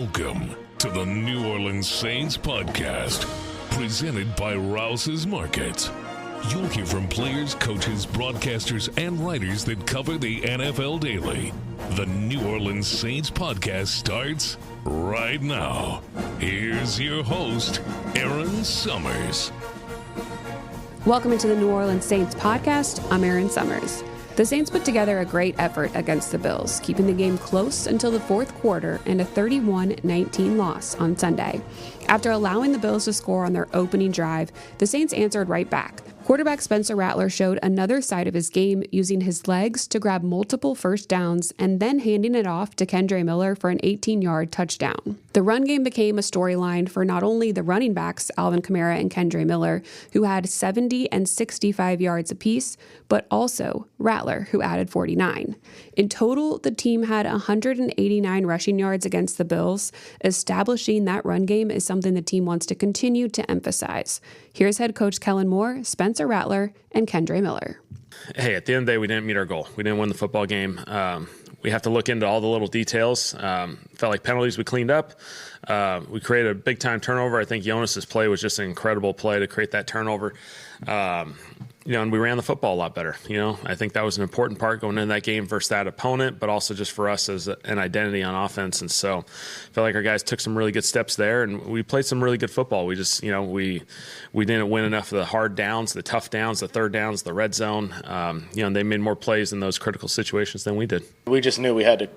Welcome to the New Orleans Saints podcast, presented by Rouse's Markets. You'll hear from players, coaches, broadcasters, and writers that cover the NFL daily. The New Orleans Saints podcast starts right now. Here's your host, Erin Summers. Welcome into the New Orleans Saints podcast. I'm Erin Summers. The Saints put together a great effort against the Bills, keeping the game close until the fourth quarter and a 31-19 loss on Sunday. After allowing the Bills to score on their opening drive, the Saints answered right back. Quarterback Spencer Rattler showed another side of his game, using his legs to grab multiple first downs and then handing it off to Kendre Miller for an 18-yard touchdown. The run game became a storyline for not only the running backs, Alvin Kamara and Kendre Miller, who had 70 and 65 yards apiece, but also Rattler, who added 49. In total, the team had 189 rushing yards against the Bills. Establishing that run game is something the team wants to continue to emphasize. Here's head coach Kellen Moore, Spencer Rattler, and Kendre Miller. Hey, at the end of the day, we didn't meet our goal. We didn't win the football game. We have to look into all the little details. Felt like penalties we cleaned up. We created a big-time turnover. I think Jonas's play was just an incredible play to create that turnover. And we ran the football a lot better. I think that was an important part going into that game versus that opponent, but also just for us as an identity on offense. And so I felt like our guys took some really good steps there, and we played some really good football. We just, we didn't win enough of the hard downs, the tough downs, the third downs, the red zone. They made more plays in those critical situations than we did. We just knew we had to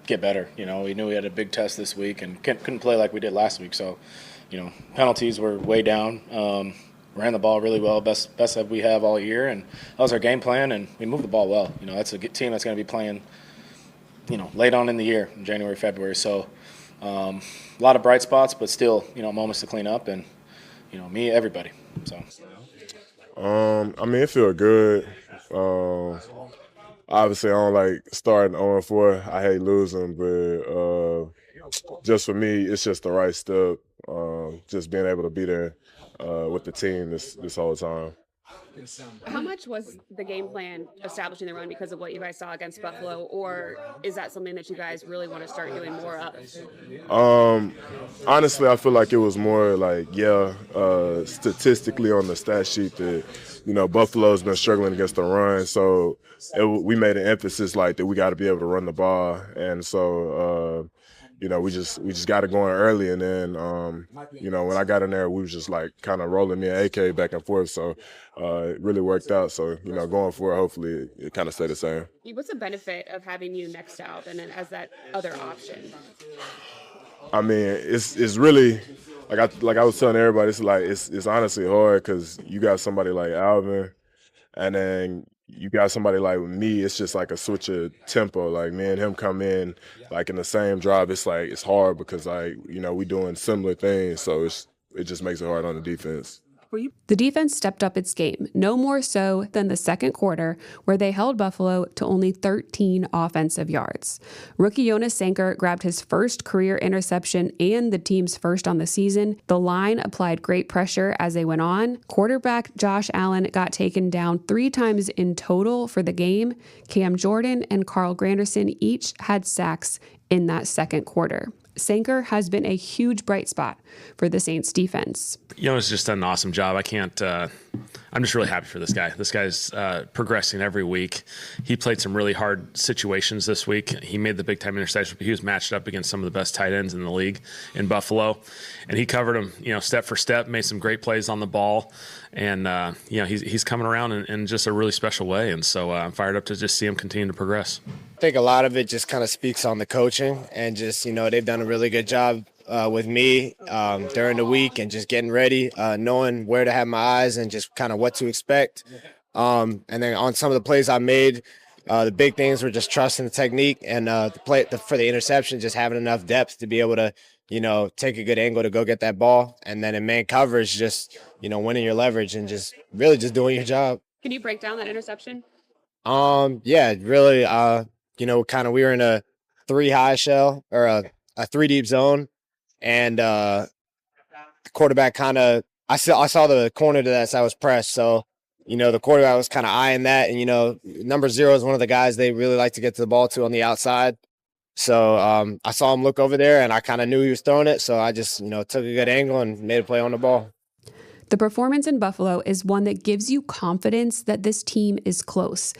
get better. We knew we had a big test this week and couldn't play like we did last week. So, penalties were way down. Ran the ball really well, best that we have all year, and that was our game plan, and we moved the ball well. That's a good team that's going to be playing, late on in the year, in January, February. So a lot of bright spots, but still, moments to clean up, and, everybody. So. It feels good. Obviously, I don't like starting 0-4. I hate losing, but just for me, it's just the right step. Just being able to be there with the team this whole time. How much was the game plan establishing the run because of what you guys saw against Buffalo, or is that something that you guys really want to start doing more of? Honestly, I feel like it was more like, statistically on the stat sheet that, Buffalo's been struggling against the run, so we made an emphasis like that we got to be able to run the ball, and so we just got it going early, and then when I got in there, we was just like kind of rolling me and AK back and forth, so it really worked out. So going forward, hopefully it kind of stay the same. What's the benefit of having you next to Alvin and as that other option? It's really like I was telling everybody, it's honestly hard because you got somebody like Alvin, and then you got somebody like me. It's just like a switch of tempo. Like me and him come in like in the same drive. It's like it's hard because we doing similar things, so it just makes it hard on the defense. The defense stepped up its game, no more so than the second quarter, where they held Buffalo to only 13 offensive yards. Rookie Jonas Sanker grabbed his first career interception and the team's first on the season. The line applied great pressure as they went on. Quarterback Josh Allen got taken down 3 times in total for the game. Cam Jordan and Carl Granderson each had sacks in that second quarter. Sanker has been a huge bright spot for the Saints defense. Jonas just done an awesome job. I'm just really happy for this guy. This guy's progressing every week. He played some really hard situations this week. He made the big-time interception, but he was matched up against some of the best tight ends in the league in Buffalo, and he covered him, step for step, made some great plays on the ball, and he's coming around in just a really special way, and so I'm fired up to just see him continue to progress. I think a lot of it just kind of speaks on the coaching, and just, they've done a really good job with me during the week and just getting ready, knowing where to have my eyes and just kind of what to expect. And then on some of the plays I made, the big things were just trusting the technique and for the interception, just having enough depth to be able to, take a good angle to go get that ball. And then in man coverage, just, winning your leverage and just really just doing your job. Can you break down that interception? Really, we were in a 3 high shell or a 3 deep zone. And the quarterback I saw the corner to that side was pressed. So, the quarterback was kind of eyeing that. And, number 0 is one of the guys they really like to get to the ball to on the outside. So I saw him look over there, and I kind of knew he was throwing it. So I just, took a good angle and made a play on the ball. The performance in Buffalo is one that gives you confidence that this team is close.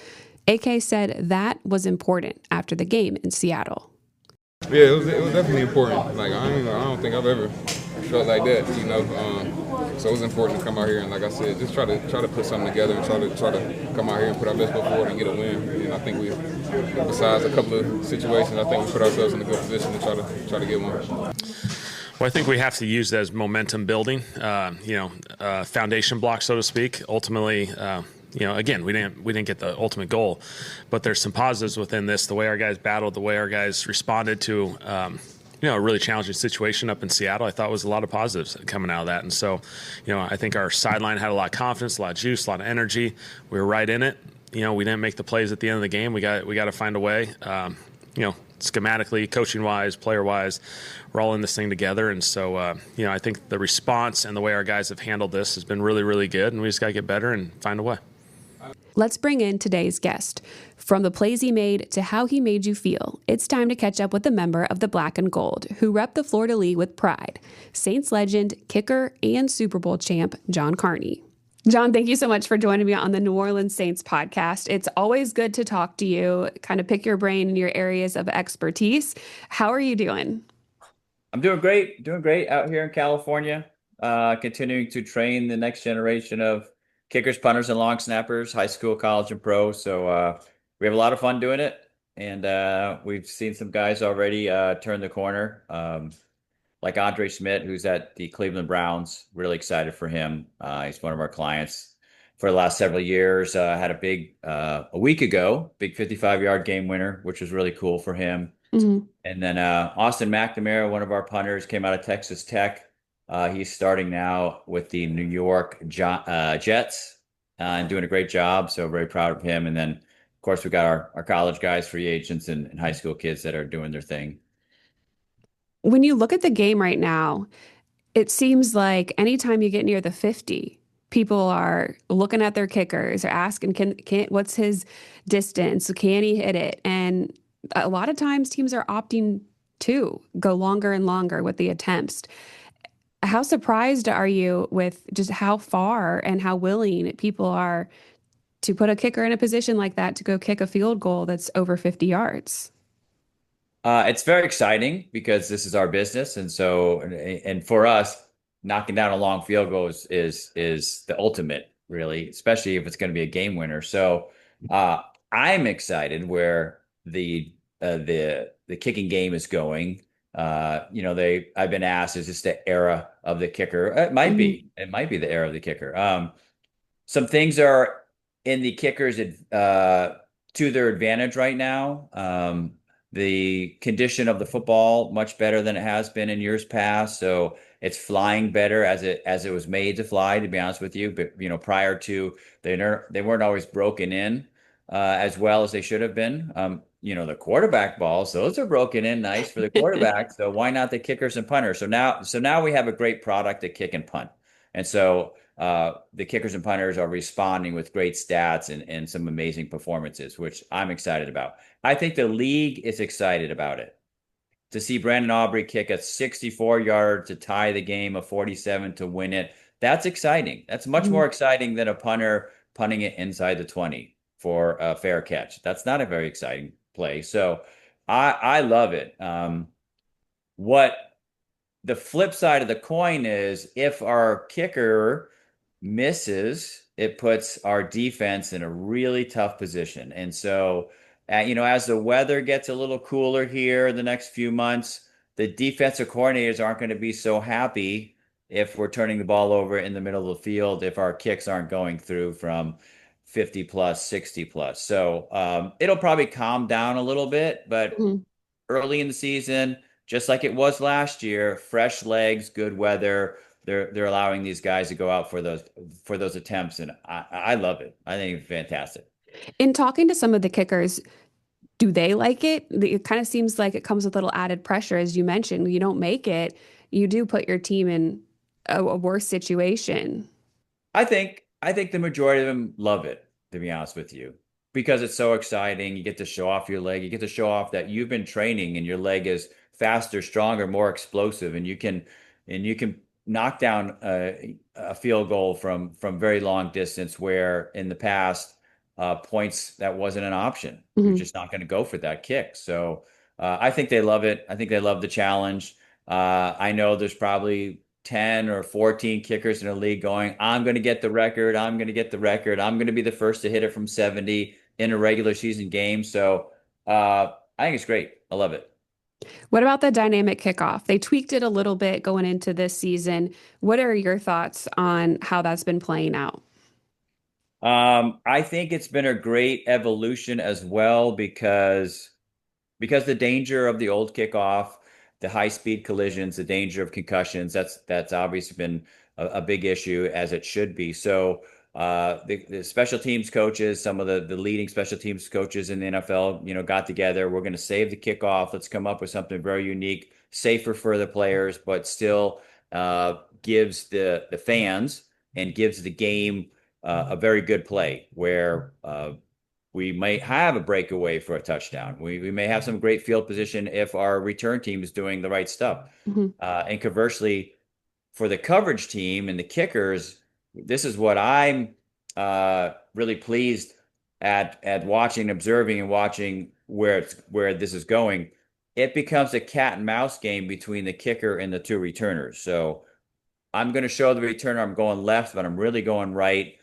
AK said that was important after the game in Seattle. Yeah, it was definitely important. Like I don't think I've ever felt like that, So it was important to come out here and, like I said, just try to put something together and try to come out here and put our best foot forward and get a win. And I think besides a couple of situations, I think we put ourselves in a good position to try to get one. Well, I think we have to use that as momentum building, foundation block, so to speak. Ultimately, again, we didn't get the ultimate goal, but there's some positives within this. The way our guys battled, the way our guys responded to, a really challenging situation up in Seattle, I thought was a lot of positives coming out of that. And so, I think our sideline had a lot of confidence, a lot of juice, a lot of energy. We were right in it. We didn't make the plays at the end of the game. We got to find a way. Schematically, coaching-wise, player-wise, we're all in this thing together. And so, I think the response and the way our guys have handled this has been really, really good. And we just got to get better and find a way. Let's bring in today's guest. From the plays he made to how he made you feel, it's time to catch up with a member of the Black and Gold who rep the Fleur-de-Lis with pride, Saints legend, kicker, and Super Bowl champ, John Carney. John, thank you so much for joining me on the New Orleans Saints podcast. It's always good to talk to you, kind of pick your brain in your areas of expertise. How are you doing? I'm doing great out here in California, continuing to train the next generation of kickers, punters, and long snappers, high school, college, and pro. So we have a lot of fun doing it, and we've seen some guys already turn the corner, like Andre Schmidt, who's at the Cleveland Browns. Really excited for him. He's one of our clients for the last several years. Had a big, a week ago, big 55-yard game winner, which was really cool for him. Mm-hmm. And then Austin McNamara, one of our punters, came out of Texas Tech. He's starting now with the New York Jets and doing a great job. So very proud of him. And then, of course, we got our college guys, free agents, and high school kids that are doing their thing. When you look at the game right now, it seems like anytime you get near the 50, people are looking at their kickers or asking, what's his distance? Can he hit it? And a lot of times teams are opting to go longer and longer with the attempts. How surprised are you with just how far and how willing people are to put a kicker in a position like that to go kick a field goal that's over 50 yards? It's very exciting because this is our business. And so, and for us, knocking down a long field goal is the ultimate, really, especially if it's going to be a game winner. So I'm excited where the kicking game is going. I've been asked, is this the era of the kicker? It might be. It might be the era of the kicker. Some things are in the kickers to their advantage right now. The condition of the football much better than it has been in years past. So it's flying better as it was made to fly, to be honest with you. But prior to, they weren't always broken in as well as they should have been. The quarterback balls, those are broken in nice for the quarterback. So why not the kickers and punters? So now we have a great product to kick and punt. And so the kickers and punters are responding with great stats and some amazing performances, which I'm excited about. I think the league is excited about it. To see Brandon Aubrey kick a 64-yard to tie the game, a 47 to win it, that's exciting. That's much more exciting than a punter punting it inside the 20 for a fair catch. That's not a very exciting play. So I love it. What the flip side of the coin is, if our kicker misses, it puts our defense in a really tough position. And so, as the weather gets a little cooler here the next few months, the defensive coordinators aren't going to be so happy if we're turning the ball over in the middle of the field, if our kicks aren't going through from 50 plus, 60 plus. So it'll probably calm down a little bit, but early in the season, just like it was last year, fresh legs, good weather, they're allowing these guys to go out for those attempts, and I love it. I think it's fantastic. In talking to some of the kickers, do they like it? It kind of seems like it comes with a little added pressure, as you mentioned. You don't make it, you do put your team in a worse situation. I think the majority of them love it, to be honest with you. because it's so exciting. You get to show off your leg. You get to show off that you've been training and your leg is faster, stronger, more explosive, and you can knock down a field goal from very long distance where in the past points that wasn't an option. You're just not going to go for that kick. So I think they love it. I think they love the challenge. I know there's probably 10 or 14 kickers in the league going, I'm going to get the record. I'm going to get the record. I'm going to be the first to hit it from 70 in a regular season game. So I think it's great. I love it. What about the dynamic kickoff? They tweaked it a little bit going into this season. What are your thoughts on how that's been playing out? I think it's been a great evolution as well because the danger of the old kickoff, the high speed collisions, the danger of concussions, that's obviously been a big issue, as it should be. So the special teams coaches, some of the leading special teams coaches in the NFL, got together. We're going to save the kickoff. Let's come up with something very unique, safer for the players, but still gives the fans and gives the game a very good play where we might have a breakaway for a touchdown. We may have some great field position if our return team is doing the right stuff. And conversely, for the coverage team and the kickers, this is what I'm really pleased at watching, observing, and watching where this is going. It becomes a cat and mouse game between the kicker and the two returners. So I'm going to show the returner I'm going left, but I'm really going right.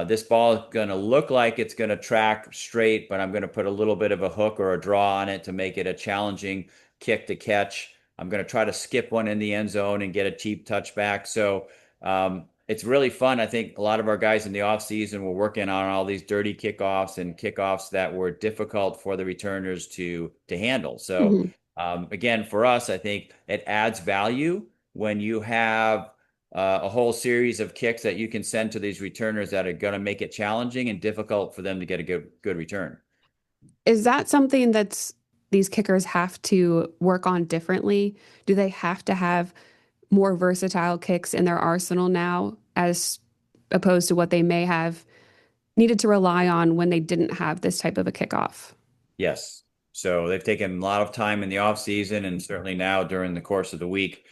This ball is going to look like it's going to track straight, but I'm going to put a little bit of a hook or a draw on it to make it a challenging kick to catch. I'm going to try to skip one in the end zone and get a cheap touchback. So it's really fun. I think a lot of our guys in the offseason were working on all these dirty kickoffs and kickoffs that were difficult for the returners to handle. So again, for us, I think it adds value when you have a whole series of kicks that you can send to these returners that are going to make it challenging and difficult for them to get a good return. Is that something that's these kickers have to work on differently? Do they have to have more versatile kicks in their arsenal now as opposed to what they may have needed to rely on when they didn't have this type of a kickoff? Yes. So they've taken a lot of time in the off season and certainly now during the course of the week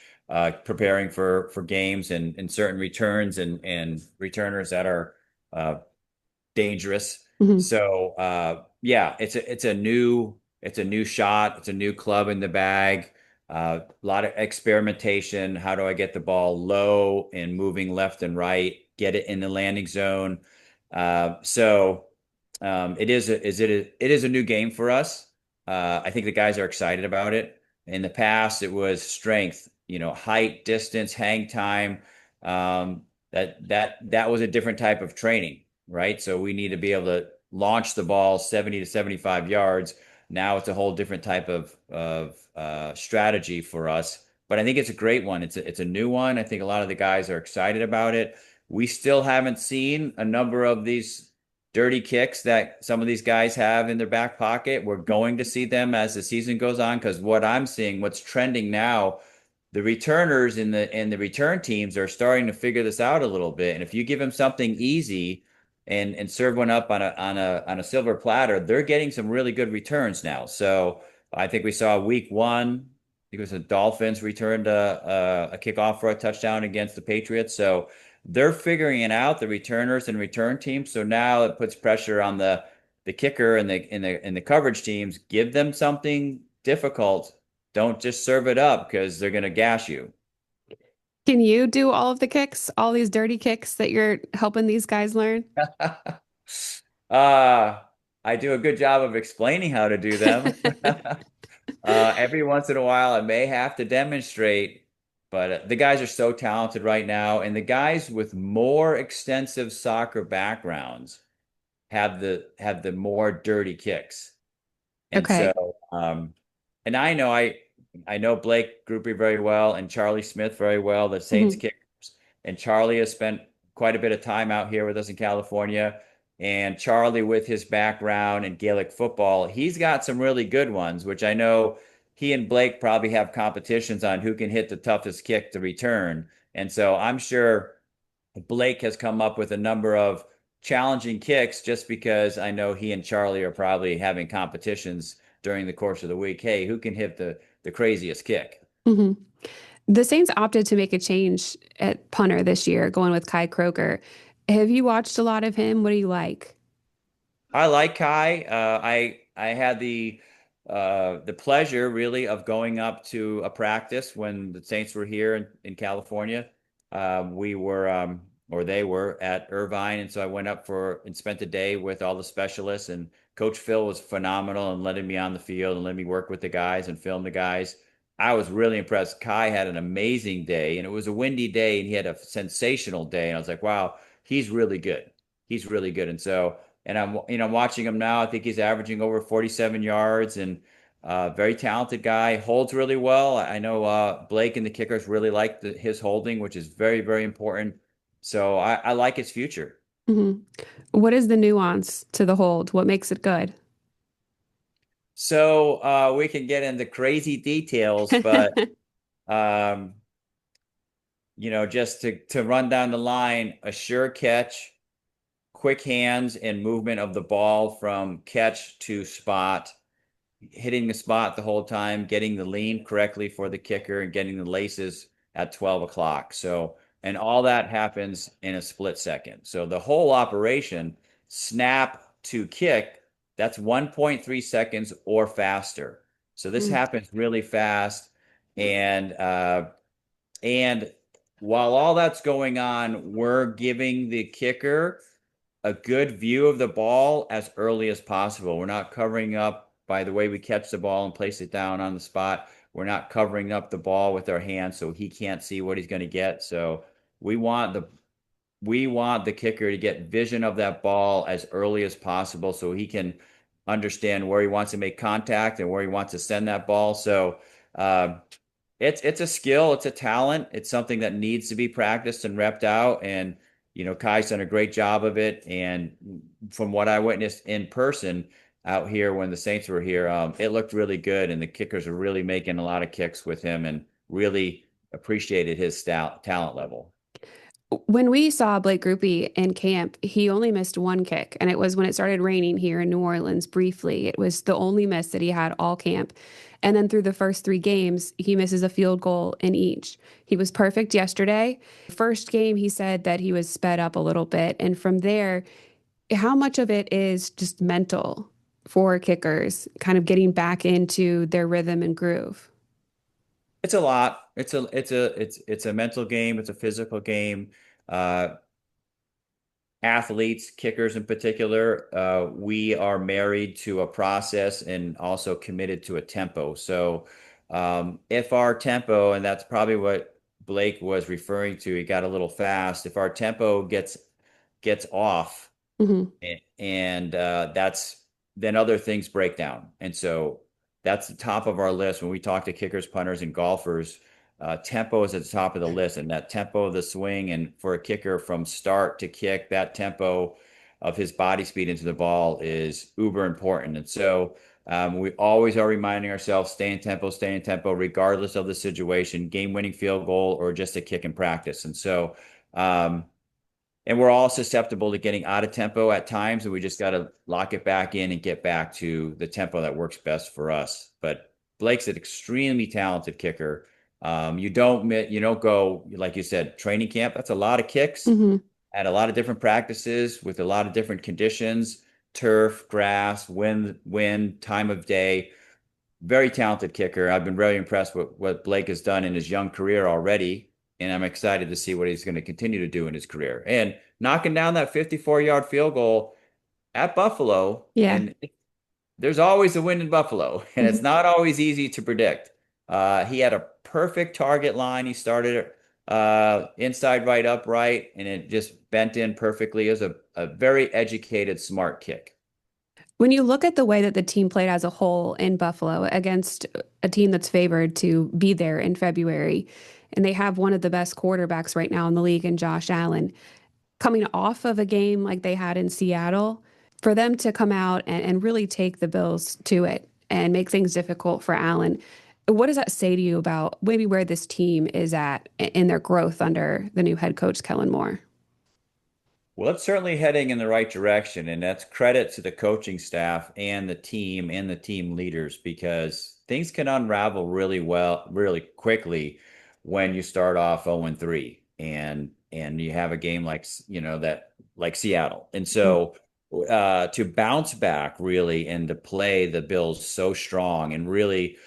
preparing for games and certain returns and returners that are dangerous. So yeah, it's a new shot. It's a new club in the bag. A lot of experimentation. How do I get the ball low and moving left and right? Get it in the landing zone. So it is a new game for us. I think the guys are excited about it. In the past, it was strength, height, distance, hang time. That was a different type of training, right? So we need to be able to launch the ball 70 to 75 yards. Now it's a whole different type of strategy for us. But I think it's a great one. It's a new one. I think a lot of the guys are excited about it. We still haven't seen a number of these dirty kicks that some of these guys have in their back pocket. We're going to see them as the season goes on, because what I'm seeing, what's trending now, the returners and the return teams are starting to figure this out a little bit. And if you give them something easy and serve one up on a silver platter, they're getting some really good returns now. So I think we saw week 1, I think it was the Dolphins returned a kickoff for a touchdown against the Patriots. So they're figuring it out, the returners and return teams. So now it puts pressure on the kicker and the coverage teams. Give them something difficult. Don't just serve it up because they're going to gash you. Can you do all of the kicks, all these dirty kicks that you're helping these guys learn? I do a good job of explaining how to do them. Every once in a while, I may have to demonstrate, but the guys are so talented right now. And the guys with more extensive soccer backgrounds have the more dirty kicks. And Okay. so, and I know Blake Groupie very well and Charlie Smith very well, the Saints kickers. And Charlie has spent quite a bit of time out here with us in California. And Charlie, with his background in Gaelic football, he's got some really good ones, which I know he and Blake probably have competitions on who can hit the toughest kick to return. And so I'm sure Blake has come up with a number of challenging kicks just because I know he and Charlie are probably having competitions during the course of the week. Hey, who can hit the craziest kick? Hmm. The Saints opted to make a change at punter this year, going with Kai Kroger. Have you watched a lot of him? What do you like? I like Kai. I had the pleasure really of going up to a practice when the Saints were here in California. We were or they were at Irvine, and so I went up for and spent a day with all the specialists. And Coach Phil was phenomenal and letting me on the field and letting me work with the guys and film the guys. I was really impressed. Kai had an amazing day, and it was a windy day, and he had a sensational day. And I was like, wow, he's really good. He's really good. And so and I'm watching him now. I think he's averaging over 47 yards and very talented guy. Holds really well. I know Blake and the kickers really like his holding, which is very, very important. So I like his future. Hmm. What is the nuance to the hold? What makes it good? So we can get into crazy details, but um, just to run down the line, a sure catch, quick hands and movement of the ball from catch to spot, hitting the spot the whole time, getting the lean correctly for the kicker, and getting the laces at 12 o'clock. So, and all that happens in a split second. So the whole operation, snap to kick, that's 1.3 seconds or faster. So this happens really fast. And while all that's going on, we're giving the kicker a good view of the ball as early as possible. We're not covering up by the way we catch the ball and place it down on the spot. We're not covering up the ball with our hands so he can't see what he's going to get. So we want the kicker to get vision of that ball as early as possible so he can understand where he wants to make contact and where he wants to send that ball. So it's a skill, it's a talent, it's something that needs to be practiced and repped out. And Kai's done a great job of it. And from what I witnessed in person out here when the Saints were here, it looked really good. And the kickers are really making a lot of kicks with him and really appreciated his talent level. When we saw Blake Grupe in camp, he only missed one kick, and it was when it started raining here in New Orleans briefly. It was the only miss that he had all camp. And then through the first 3 games, he misses a field goal in each. He was perfect yesterday. First game, he said that he was sped up a little bit. And from there, how much of it is just mental for kickers, kind of getting back into their rhythm and groove? It's a lot. It's a mental game. It's a physical game. Uh, Athletes, kickers in particular, we are married to a process and also committed to a tempo. So if our tempo, and that's probably what Blake was referring to, he got a little fast. If our tempo gets off, and then other things break down. And so that's the top of our list when we talk to kickers, punters, and golfers. Tempo is at the top of the list, and that tempo of the swing, and for a kicker from start to kick, that tempo of his body speed into the ball is uber important. And so we always are reminding ourselves, stay in tempo, regardless of the situation, game-winning field goal or just a kick in practice. And so, and we're all susceptible to getting out of tempo at times, and we just got to lock it back in and get back to the tempo that works best for us. But Blake's an extremely talented kicker. You don't go, like you said, training camp. That's a lot of kicks at a lot of different practices with a lot of different conditions, turf, grass, wind, time of day. Very talented kicker. I've been very impressed with what Blake has done in his young career already. And I'm excited to see what he's going to continue to do in his career. And knocking down that 54-yard field goal at Buffalo. Yeah. And there's always a wind in Buffalo, and it's not always easy to predict. He had a perfect target line. He started inside right upright, and it just bent in perfectly. It was a very educated, smart kick. When you look at the way that the team played as a whole in Buffalo against a team that's favored to be there in February, and they have one of the best quarterbacks right now in the league in Josh Allen, coming off of a game like they had in Seattle, for them to come out and really take the Bills to it and make things difficult for Allen, what does that say to you about maybe where this team is at in their growth under the new head coach, Kellen Moore? Well, it's certainly heading in the right direction, and that's credit to the coaching staff and the team leaders, because things can unravel really quickly when you start off 0-3 and you have a game like that like Seattle. And so to bounce back really and to play the Bills so strong and really,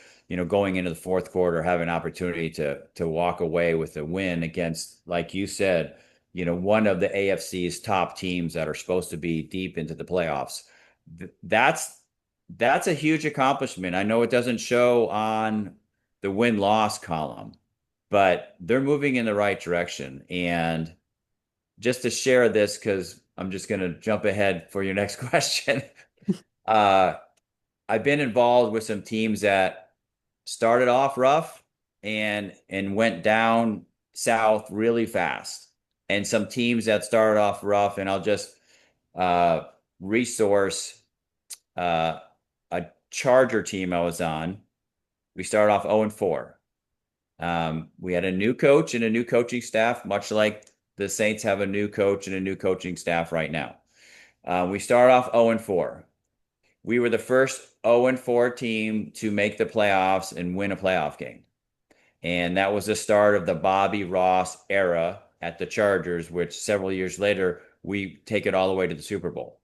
going into the fourth quarter, have an opportunity to walk away with a win against, like you said, one of the AFC's top teams that are supposed to be deep into the playoffs. That's a huge accomplishment. I know it doesn't show on the win-loss column, but they're moving in the right direction. And just to share this, because I'm just going to jump ahead for your next question. I've been involved with some teams that started off rough and went down south really fast, and some teams that started off rough. And I'll just resource a Charger team I was on. We started off 0-4. We had a new coach and a new coaching staff, much like the Saints have a new coach and a new coaching staff right now. We started off 0-4. We were the first 0-4 team to make the playoffs and win a playoff game. And that was the start of the Bobby Ross era at the Chargers, which several years later, we take it all the way to the Super Bowl.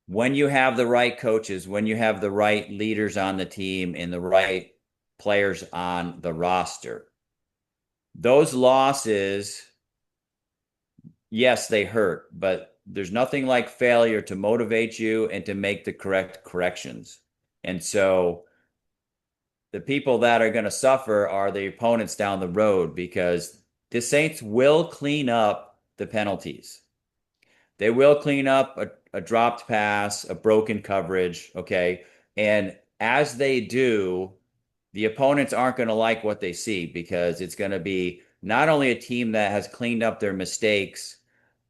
When you have the right coaches, when you have the right leaders on the team and the right players on the roster, those losses, yes, they hurt, but there's nothing like failure to motivate you and to make the correct corrections. And so the people that are going to suffer are the opponents down the road, because the Saints will clean up the penalties. They will clean up a dropped pass, a broken coverage, okay? And as they do, the opponents aren't going to like what they see, because it's going to be not only a team that has cleaned up their mistakes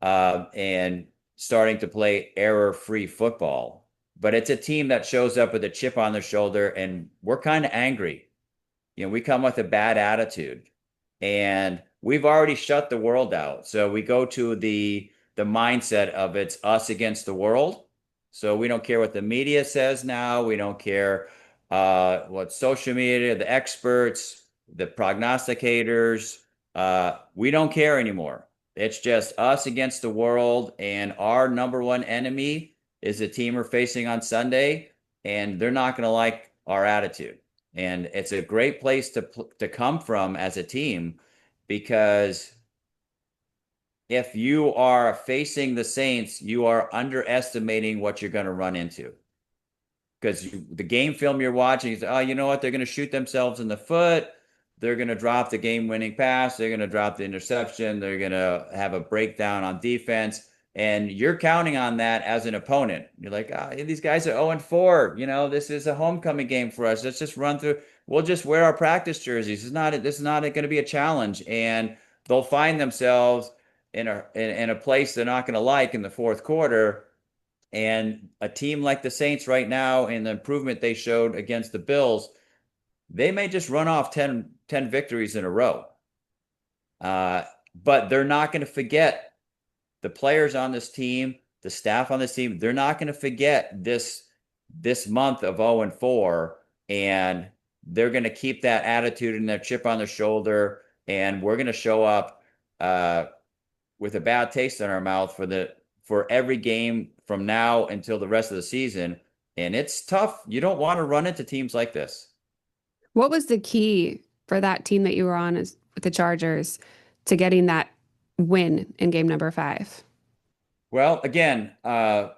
and starting to play error-free football, but it's a team that shows up with a chip on their shoulder, and we're kind of angry. We come with a bad attitude, and we've already shut the world out. So we go to the mindset of it's us against the world. So we don't care what the media says now. We don't care what social media, the experts, the prognosticators, we don't care anymore. It's just us against the world, and our number one enemy is the team we're facing on Sunday, and they're not going to like our attitude. And it's a great place to come from as a team, because if you are facing the Saints, you are underestimating what you're going to run into. Because the game film you're watching, you say, oh, you know what? They're going to shoot themselves in the foot. They're going to drop the game-winning pass. They're going to drop the interception. They're going to have a breakdown on defense. And you're counting on that as an opponent. You're like, these guys are 0-4. This is a homecoming game for us. Let's just run through. We'll just wear our practice jerseys. This is not going to be a challenge. And they'll find themselves in a place they're not going to like in the fourth quarter. And a team like the Saints right now, and the improvement they showed against the Bills, they may just run off 10 victories in a row. But they're not going to forget the players on this team, the staff on this team. They're not going to forget this month of 0-4, and they're going to keep that attitude and that chip on their shoulder. And we're going to show up with a bad taste in our mouth for every game from now until the rest of the season. And it's tough. You don't want to run into teams like this. What was the key for that team that you were on with the Chargers to getting that win in game number 5? Well, again, no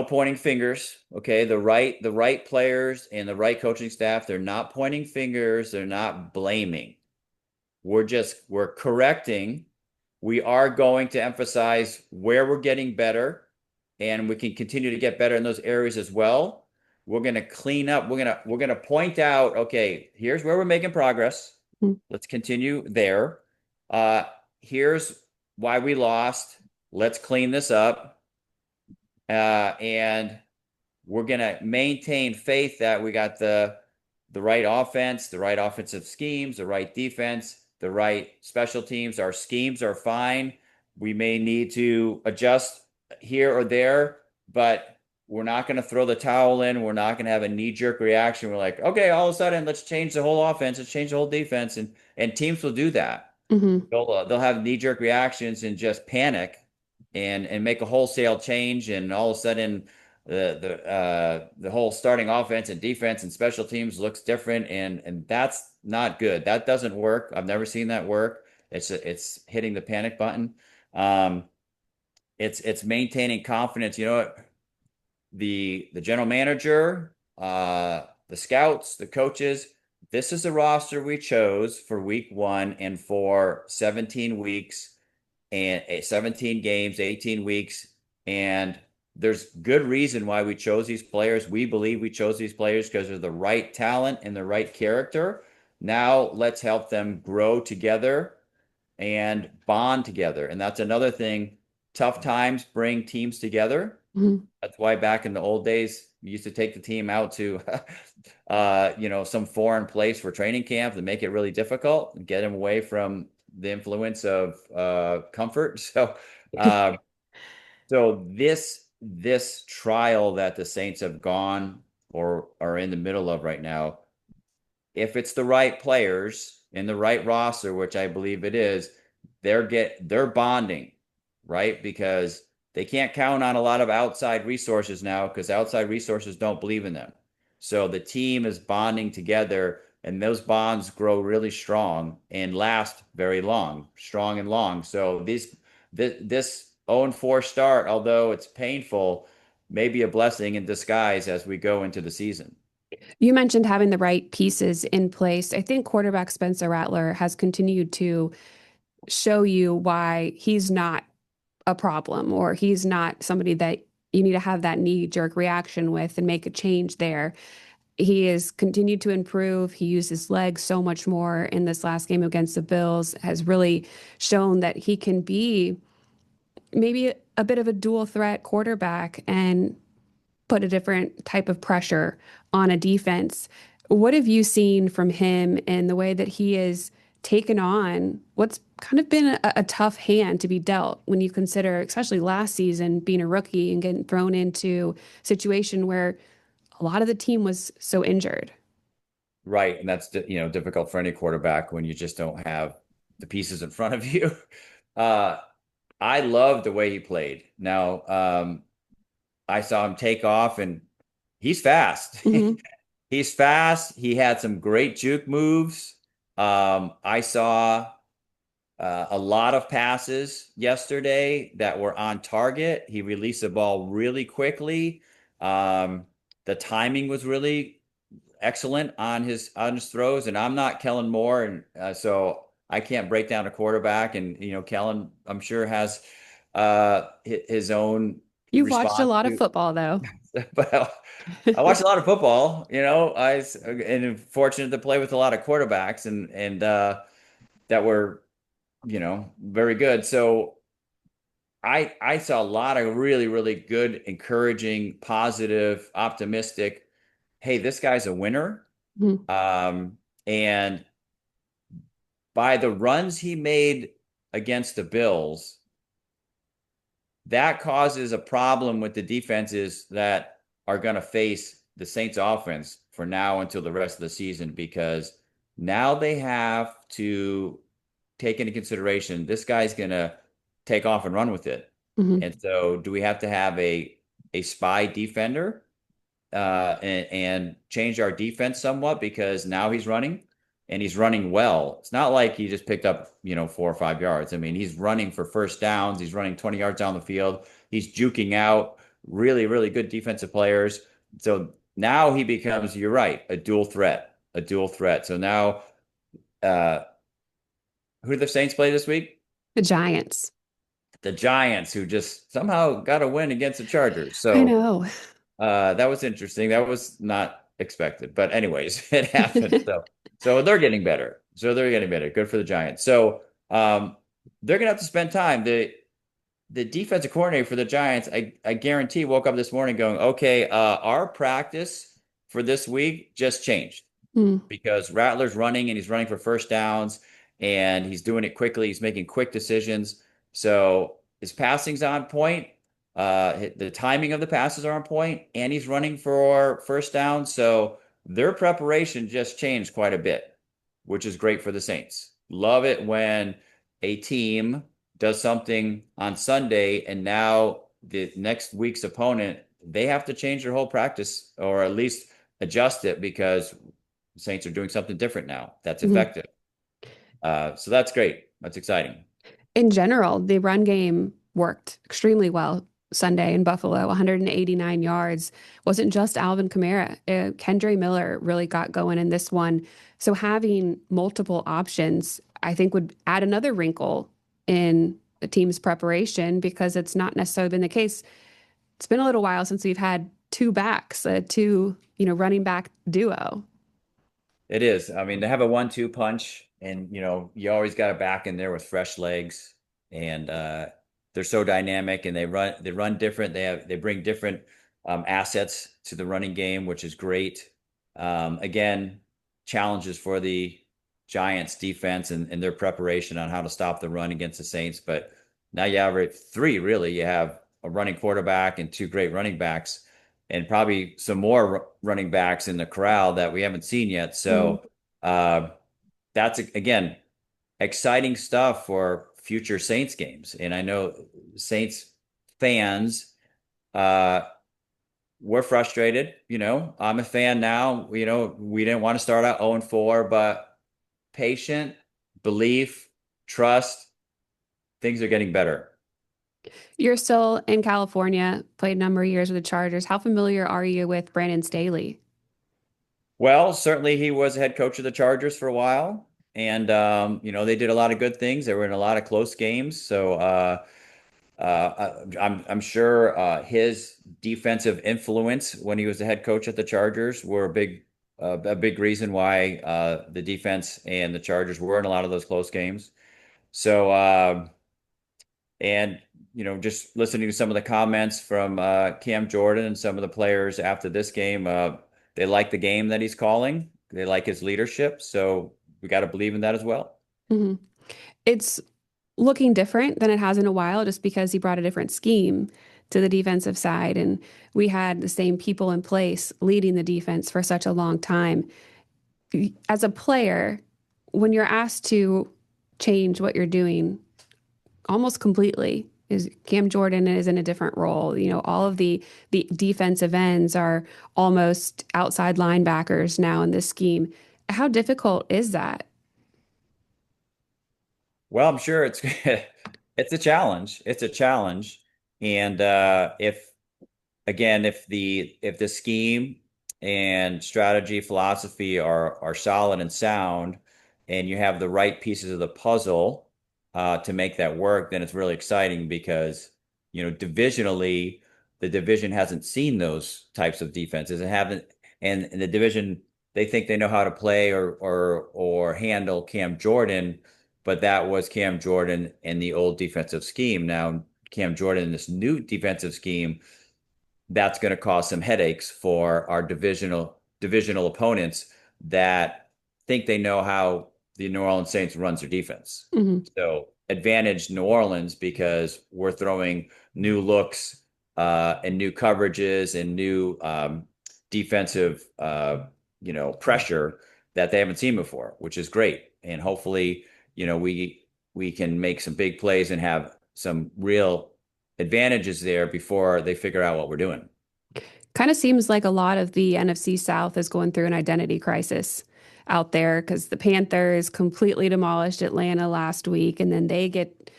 pointing fingers. Okay. The right players and the right coaching staff, they're not pointing fingers. They're not blaming. We're correcting. We are going to emphasize where we're getting better, and we can continue to get better in those areas as well. We're going to clean up. We're going to point out, okay, here's where we're making progress. Let's continue there. Here's why we lost. Let's clean this up. And we're going to maintain faith that we got the right offense, the right offensive schemes, the right defense, the right special teams. Our schemes are fine. We may need to adjust here or there, but we're not going to throw the towel in. We're not going to have a knee-jerk reaction. We're like, okay, all of a sudden, let's change the whole offense. Let's change the whole defense. And teams will do that. Mm-hmm. They'll have knee-jerk reactions and just panic and make a wholesale change. And all of a sudden, the whole starting offense and defense and special teams looks different. And that's not good. That doesn't work. I've never seen that work. It's hitting the panic button. It's maintaining confidence. You know what? The general manager, the scouts, the coaches, this is the roster we chose for week 1 and for 17 weeks and 17 games, 18 weeks. And there's good reason why we chose these players. We believe we chose these players because they're the right talent and the right character. Now let's help them grow together and bond together. And that's another thing. Tough times bring teams together. Mm-hmm. That's why back in the old days, you used to take the team out to, some foreign place for training camp to make it really difficult and get them away from the influence of comfort. So, so this trial that the Saints have gone or are in the middle of right now, if it's the right players in the right roster, which I believe it is, they're bonding, right? Because they can't count on a lot of outside resources now because outside resources don't believe in them. So the team is bonding together, and those bonds grow really strong and last very long, strong and long. So this 0-4 start, although it's painful, may be a blessing in disguise as we go into the season. You mentioned having the right pieces in place. I think quarterback Spencer Rattler has continued to show you why he's not a problem, or he's not somebody that you need to have that knee-jerk reaction with and make a change there. He has continued to improve. He used his legs so much more in this last game against the Bills, has really shown that he can be maybe a bit of a dual threat quarterback and put a different type of pressure on a defense. What have you seen from him in the way that he is taken on what's kind of been a tough hand to be dealt when you consider, especially last season, being a rookie and getting thrown into a situation where a lot of the team was so injured? Right. And that's, difficult for any quarterback when you just don't have the pieces in front of you. I love the way he played. Now, I saw him take off, and he's fast. Mm-hmm. He's fast. He had some great juke moves. I saw a lot of passes yesterday that were on target. He released the ball really quickly. The timing was really excellent on his throws, and I'm not Kellen Moore, and so I can't break down a quarterback. And Kellen, I'm sure, has his own. You've watched a lot of football, though. Well, I watched a lot of football. I'm fortunate to play with a lot of quarterbacks, and that were, very good. So I saw a lot of really, really good, encouraging, positive, optimistic. Hey, this guy's a winner. Mm-hmm. And by the runs he made against the Bills, that causes a problem with the defenses that are going to face the Saints offense for now until the rest of the season, because now they have to take into consideration this guy's going to take off and run with it. Mm-hmm. And so do we have to have a spy defender and change our defense somewhat, because now he's running and he's running well. It's not like he just picked up, 4 or 5 yards. I mean, he's running for first downs. He's running 20 yards down the field. He's juking out really, really good defensive players. So now he becomes, you're right, a dual threat. So now, who did the Saints play this week? The Giants. The Giants, who just somehow got a win against the Chargers. So I know. That was interesting. That was not expected, but anyways, it happened. So they're getting better. Good for the Giants. So they're gonna have to spend time. The defensive coordinator for the Giants, I guarantee, woke up this morning going, okay, our practice for this week just changed because Rattler's running, and he's running for first downs, and he's doing it quickly. He's making quick decisions. So his passing's on point. The timing of the passes are on point, and he's running for first down. So their preparation just changed quite a bit, which is great for the Saints. Love it when a team does something on Sunday and now the next week's opponent, they have to change their whole practice or at least adjust it because the Saints are doing something different now that's effective. So that's great. That's exciting. In general, the run game worked extremely well Sunday in Buffalo, 189 yards. Wasn't just Alvin Kamara. Kendre Miller really got going in this one. So having multiple options, I think, would add another wrinkle in the team's preparation because it's not necessarily been the case. It's been a little while since we've had two backs, two running back duo. It is. I mean, they have a 1-2 punch, and you always got a back in there with fresh legs, and they're so dynamic, and they run different. They bring different assets to the running game, which is great. Again, challenges for the Giants defense and their preparation on how to stop the run against the Saints. But now you have three, really. You have a running quarterback and two great running backs, and probably some more running backs in the corral that we haven't seen yet. So that's, again, exciting stuff for future Saints games. And I know Saints fans were frustrated. I'm a fan now. We didn't want to start out 0-4, but patient, belief, trust, things are getting better. You're still in California, played a number of years with the Chargers. How familiar are you with Brandon Staley? Well, certainly he was head coach of the Chargers for a while. And, they did a lot of good things. They were in a lot of close games. So I'm sure his defensive influence when he was the head coach at the Chargers were a big reason why the defense and the Chargers were in a lot of those close games. So, just listening to some of the comments from Cam Jordan and some of the players after this game, they like the game that he's calling. They like his leadership. So we got to believe in that as well. Mm-hmm. It's looking different than it has in a while just because he brought a different scheme to the defensive side. And we had the same people in place leading the defense for such a long time. As a player, when you're asked to change what you're doing almost completely, is Cam Jordan is in a different role. All of the defensive ends are almost outside linebackers now in this scheme. How difficult is that? Well, I'm sure it's a challenge. It's a challenge. And if the scheme and strategy philosophy are solid and sound, and you have the right pieces of the puzzle to make that work, then it's really exciting because, divisionally, the division hasn't seen those types of defenses and the division, they think they know how to play or handle Cam Jordan, but that was Cam Jordan in the old defensive scheme. Now, Cam Jordan in this new defensive scheme, that's going to cause some headaches for our divisional opponents that think they know how the New Orleans Saints runs their defense. Mm-hmm. So advantage New Orleans because we're throwing new looks and new coverages and new defensive pressure that they haven't seen before, which is great. And hopefully, we can make some big plays and have some real advantages there before they figure out what we're doing. Kind of seems like a lot of the NFC South is going through an identity crisis out there because the Panthers completely demolished Atlanta last week, and then they get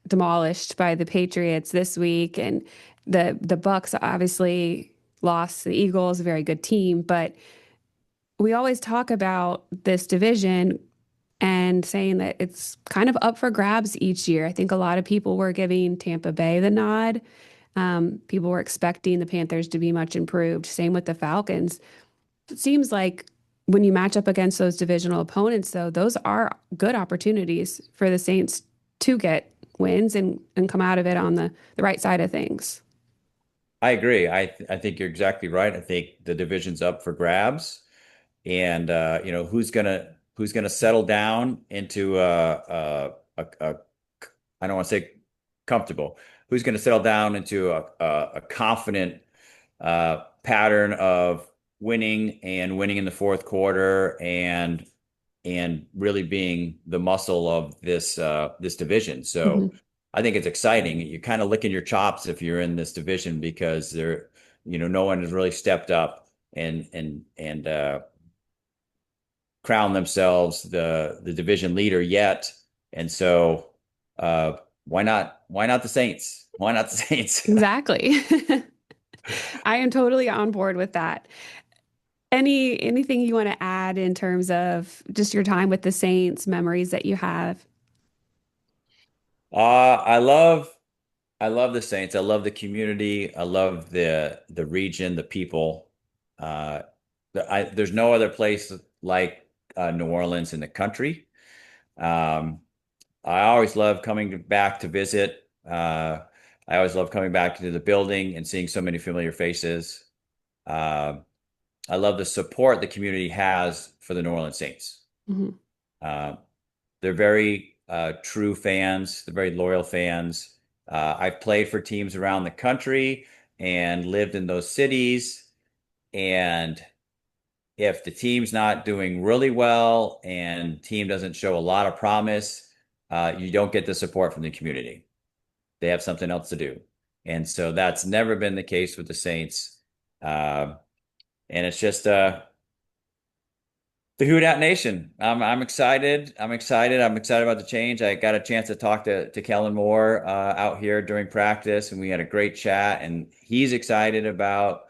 demolished by the Patriots this week, and the Bucks obviously lost to the Eagles, a very good team, but we always talk about this division and saying that it's kind of up for grabs each year. I think a lot of people were giving Tampa Bay the nod. People were expecting the Panthers to be much improved. Same with the Falcons. It seems like when you match up against those divisional opponents, though, those are good opportunities for the Saints to get wins and come out of it on the right side of things. I agree. I think you're exactly right. I think the division's up for grabs, and who's gonna settle down into I don't want to say comfortable. Who's going to settle down into a confident pattern of winning in the fourth quarter and really being the muscle of this division. So I think it's exciting. You're kind of licking your chops if you're in this division because no one has really stepped up and crowned themselves the division leader yet. And so why not the Saints? Why not the Saints? Exactly. I am totally on board with that. Anything you want to add in terms of just your time with the Saints, memories that you have? I love the Saints. I love the community. I love the region, the people. There's no other place like New Orleans in the country. I always love coming back to visit. I always love coming back to the building and seeing so many familiar faces. I love the support the community has for the New Orleans Saints. They're very true fans. They're very loyal fans. I've played for teams around the country and lived in those cities. And if the team's not doing really well and team doesn't show a lot of promise, you don't get the support from the community. They have something else to do. And so that's never been the case with the Saints. And it's just the Who Dat Nation. I'm excited. I'm excited about the change. I got a chance to talk to Kellen Moore out here during practice, and we had a great chat. And he's excited about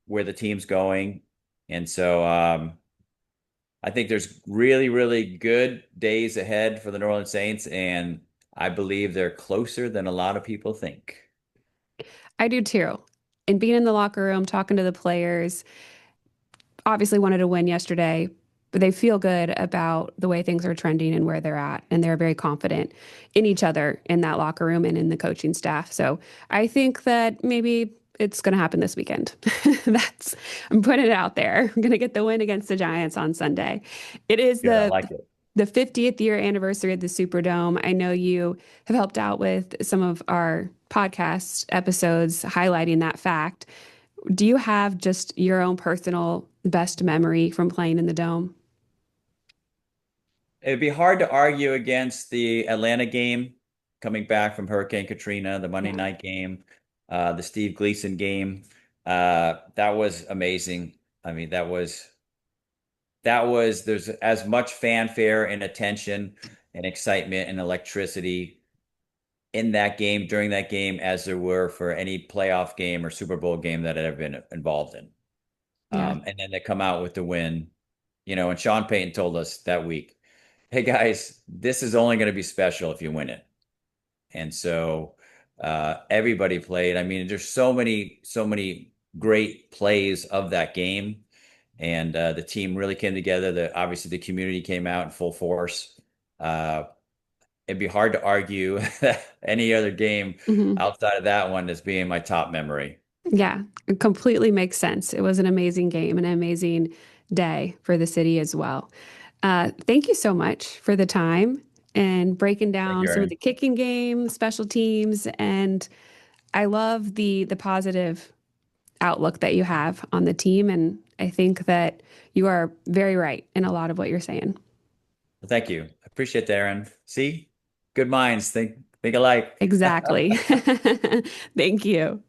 where the team's going. And so I think there's really, really good days ahead for the New Orleans Saints, and I believe they're closer than a lot of people think. I do too. And being in the locker room, talking to the players, obviously wanted to win yesterday, but they feel good about the way things are trending and where they're at. And they're very confident in each other in that locker room and in the coaching staff. So I think that maybe it's going to happen this weekend. I'm putting it out there. I'm going to get the win against the Giants on Sunday. It is the 50th year anniversary of the Superdome. I know you have helped out with some of our podcast episodes highlighting that fact. Do you have just your own personal best memory from playing in the Dome? It'd be hard to argue against the Atlanta game, coming back from Hurricane Katrina, the Monday night game, the Steve Gleason game. That was amazing. I mean, there's as much fanfare and attention and excitement and electricity in that game, during that game, as there were for any playoff game or Super Bowl game that I've ever been involved in. And then they come out with the win, and Sean Payton told us that week, hey guys, this is only going to be special if you win it. And so everybody played. I mean, there's so many great plays of that game. And the team really came together. Obviously, the community came out in full force. It'd be hard to argue any other game outside of that one as being my top memory. Yeah, it completely makes sense. It was an amazing game, an amazing day for the city as well. Thank you so much for the time and breaking down some of the kicking game, special teams, and I love the positive outlook that you have on the team. And I think that you are very right in a lot of what you're saying. Well, thank you. I appreciate that, Erin. See, good minds think alike. Exactly. Thank you.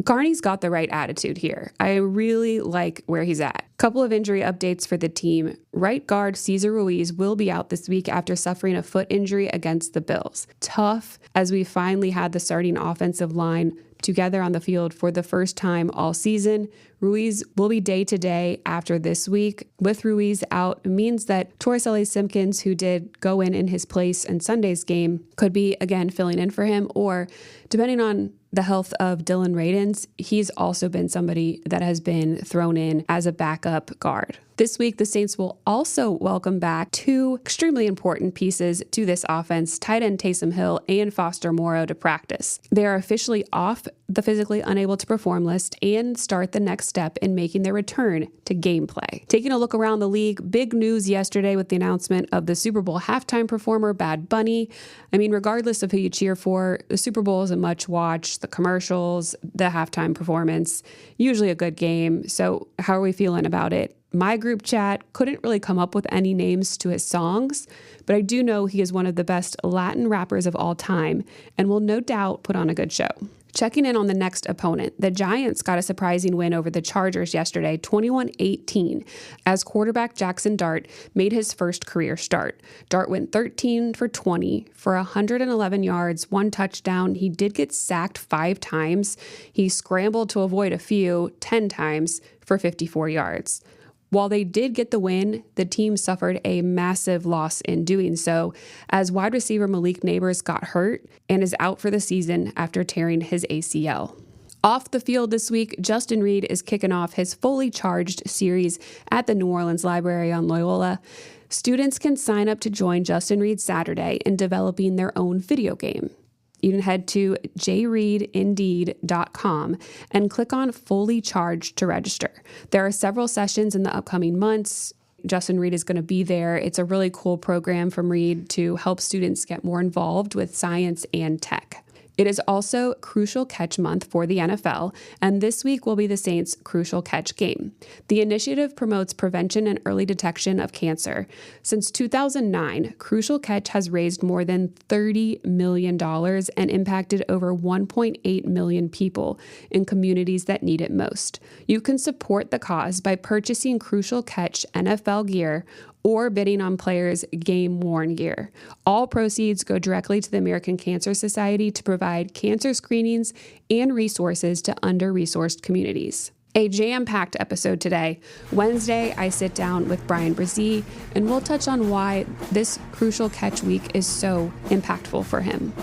Carney's got the right attitude here. I really like where he's at. Couple of injury updates for the team. Right guard Cesar Ruiz will be out this week after suffering a foot injury against the Bills. Tough, as we finally had the starting offensive line together on the field for the first time all season. Ruiz will be day-to-day after this week. With Ruiz out, it means that Torres Simpkins, who did go in his place in Sunday's game, could be again filling in for him, or depending on the health of Dylan Radins, he's also been somebody that has been thrown in as a backup guard. This week, the Saints will also welcome back two extremely important pieces to this offense, tight end Taysom Hill and Foster Moreau, to practice. They are officially off the physically unable to perform list and start the next step in making their return to gameplay. Taking a look around the league, big news yesterday with the announcement of the Super Bowl halftime performer, Bad Bunny. I mean, regardless of who you cheer for, the Super Bowl is a much watch, the commercials, the halftime performance, usually a good game. So how are we feeling about it? My group chat couldn't really come up with any names to his songs, but I do know he is one of the best Latin rappers of all time and will no doubt put on a good show. Checking in on the next opponent, the Giants got a surprising win over the Chargers yesterday, 21-18, as quarterback Jackson Dart made his first career start. Dart went 13 for 20 for 111 yards, 1 touchdown. He did get sacked 5 times. He scrambled to avoid a few 10 times for 54 yards. While they did get the win, the team suffered a massive loss in doing so, as wide receiver Malik Neighbors got hurt and is out for the season after tearing his ACL. Off the field this week, Justin Reed is kicking off his Fully Charged series at the New Orleans Library on Loyola. Students can sign up to join Justin Reed Saturday in developing their own video game. You can head to jreadindeed.com and click on Fully Charged to register. There are several sessions in the upcoming months. Justin Reed is going to be there. It's a really cool program from Reed to help students get more involved with science and tech. It is also Crucial Catch Month for the NFL, and this week will be the Saints' Crucial Catch game. The initiative promotes prevention and early detection of cancer. Since 2009, Crucial Catch has raised more than $30 million and impacted over 1.8 million people in communities that need it most. You can support the cause by purchasing Crucial Catch NFL gear or bidding on players' game-worn gear. All proceeds go directly to the American Cancer Society to provide cancer screenings and resources to under-resourced communities. A jam-packed episode today. Wednesday, I sit down with Brian Brzee, and we'll touch on why this Crucial Catch week is so impactful for him.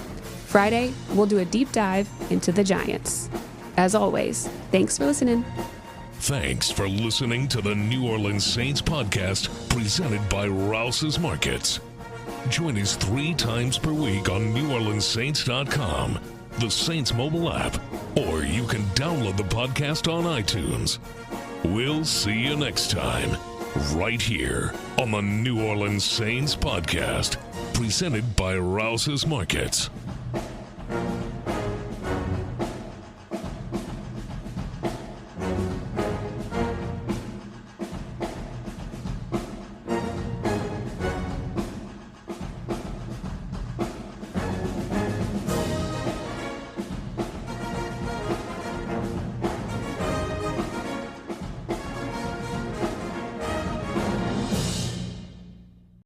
Friday, we'll do a deep dive into the Giants. As always, thanks for listening. Thanks for listening to the New Orleans Saints podcast presented by Rouse's Markets. Join us 3 times per week on NewOrleansSaints.com, the Saints mobile app, or you can download the podcast on iTunes. We'll see you next time, right here on the New Orleans Saints podcast, presented by Rouse's Markets.